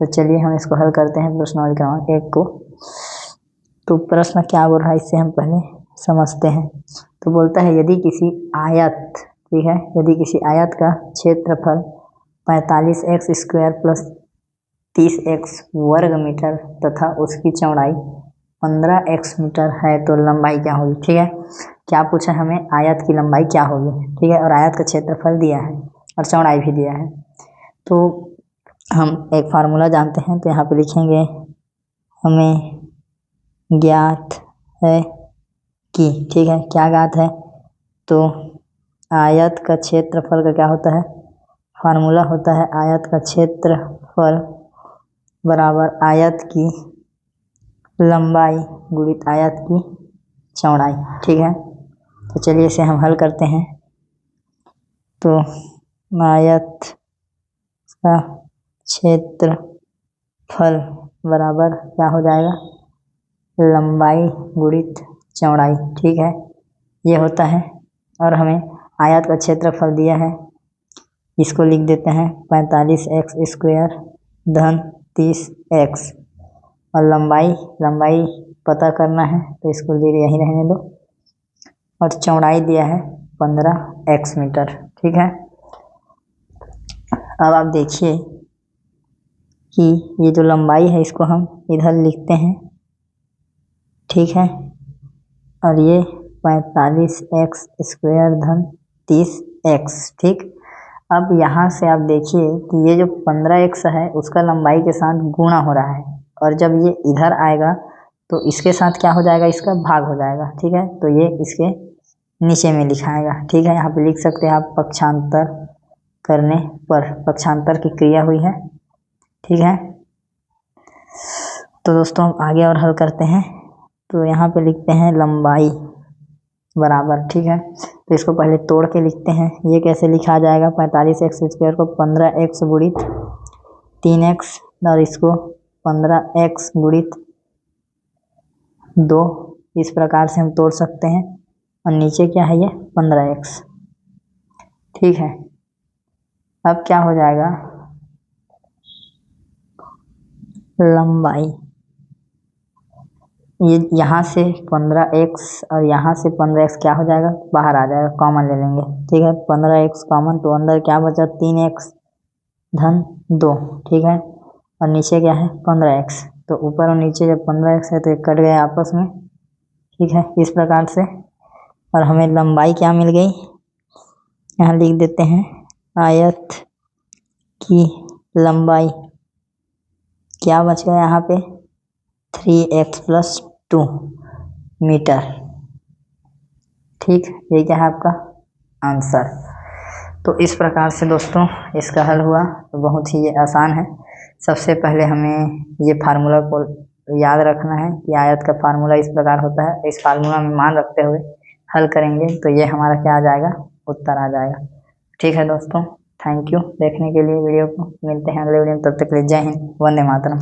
तो चलिए हम इसको हल करते हैं प्रश्नावली क्रमांक 1 को। तो प्रश्न क्या बोल रहा है इससे हम पहले समझते हैं। तो बोलता है यदि किसी आयत, ठीक है, यदि किसी आयत का क्षेत्रफल 45x² प्लस 30x वर्ग मीटर तथा उसकी चौड़ाई 15x मीटर है तो लंबाई क्या होगी। ठीक है, क्या पूछा हमें, आयत की लंबाई क्या होगी। ठीक है, और आयत का क्षेत्रफल दिया है और चौड़ाई भी दिया है। तो हम एक फार्मूला जानते हैं, तो यहाँ पे लिखेंगे हमें ज्ञात है कि, ठीक है, क्या ज्ञात है, तो आयत का क्षेत्रफल का क्या होता है, फार्मूला होता है आयत का क्षेत्रफल बराबर आयत की लंबाई गुणित आयत की चौड़ाई। ठीक है, तो चलिए इसे हम हल करते हैं। तो आयत का क्षेत्रफल बराबर क्या हो जाएगा, लंबाई गुणित चौड़ाई। ठीक है, ये होता है। और हमें आयत का क्षेत्रफल दिया है, इसको लिख देते हैं 45x² धन 30x, और लंबाई पता करना है तो इसको यहीं रहने दो, और चौड़ाई दिया है 15x मीटर। ठीक है, अब आप देखिए कि ये जो लंबाई है इसको हम इधर लिखते हैं, ठीक है, और ये 45x² धन 30x। ठीक, अब यहाँ से आप देखिए कि ये जो 15x है उसका लंबाई के साथ गुणा हो रहा है, और जब ये इधर आएगा तो इसके साथ क्या हो जाएगा, इसका भाग हो जाएगा। ठीक है, तो ये इसके नीचे में लिखाएगा। ठीक है, यहाँ पे लिख सकते हैं आप पक्षांतर करने पर, पक्षांतर की क्रिया हुई है। ठीक है, तो दोस्तों हम आगे और हल करते हैं। तो यहाँ पे लिखते हैं लंबाई बराबर, ठीक है, तो इसको पहले तोड़ के लिखते हैं। ये कैसे लिखा जाएगा, 45x² को 15x गुणित 3x, और इसको 15x गुणित 2, इस प्रकार से हम तोड़ सकते हैं। और नीचे क्या है, ये 15x। ठीक है, अब क्या हो जाएगा, लंबाई, ये यहाँ से 15x और यहाँ से 15x क्या हो जाएगा, बाहर आ जाएगा, कॉमन ले लेंगे। ठीक है, 15x कॉमन, तो अंदर क्या बचा, 3x धन 2। ठीक है, और नीचे क्या है, 15x, तो ऊपर और नीचे जब 15x है तो ये कट गए आपस में। ठीक है, इस प्रकार से, और हमें लंबाई क्या मिल गई, यहाँ लिख देते हैं आयत की लंबाई, क्या बच गया यहाँ पे, 3x + 2 मीटर। ठीक, ये क्या है आपका आंसर। तो इस प्रकार से दोस्तों इसका हल हुआ। तो बहुत ही आसान है। सबसे पहले हमें ये फार्मूला को याद रखना है कि आयत का फार्मूला इस प्रकार होता है। इस फार्मूला में मान रखते हुए हल करेंगे तो ये हमारा क्या आ जाएगा, उत्तर आ जाएगा। ठीक है दोस्तों, थैंक यू देखने के लिए वीडियो को। मिलते हैं अगले वीडियो में, तब तक के लिए जय हिंद, वंदे मातरम।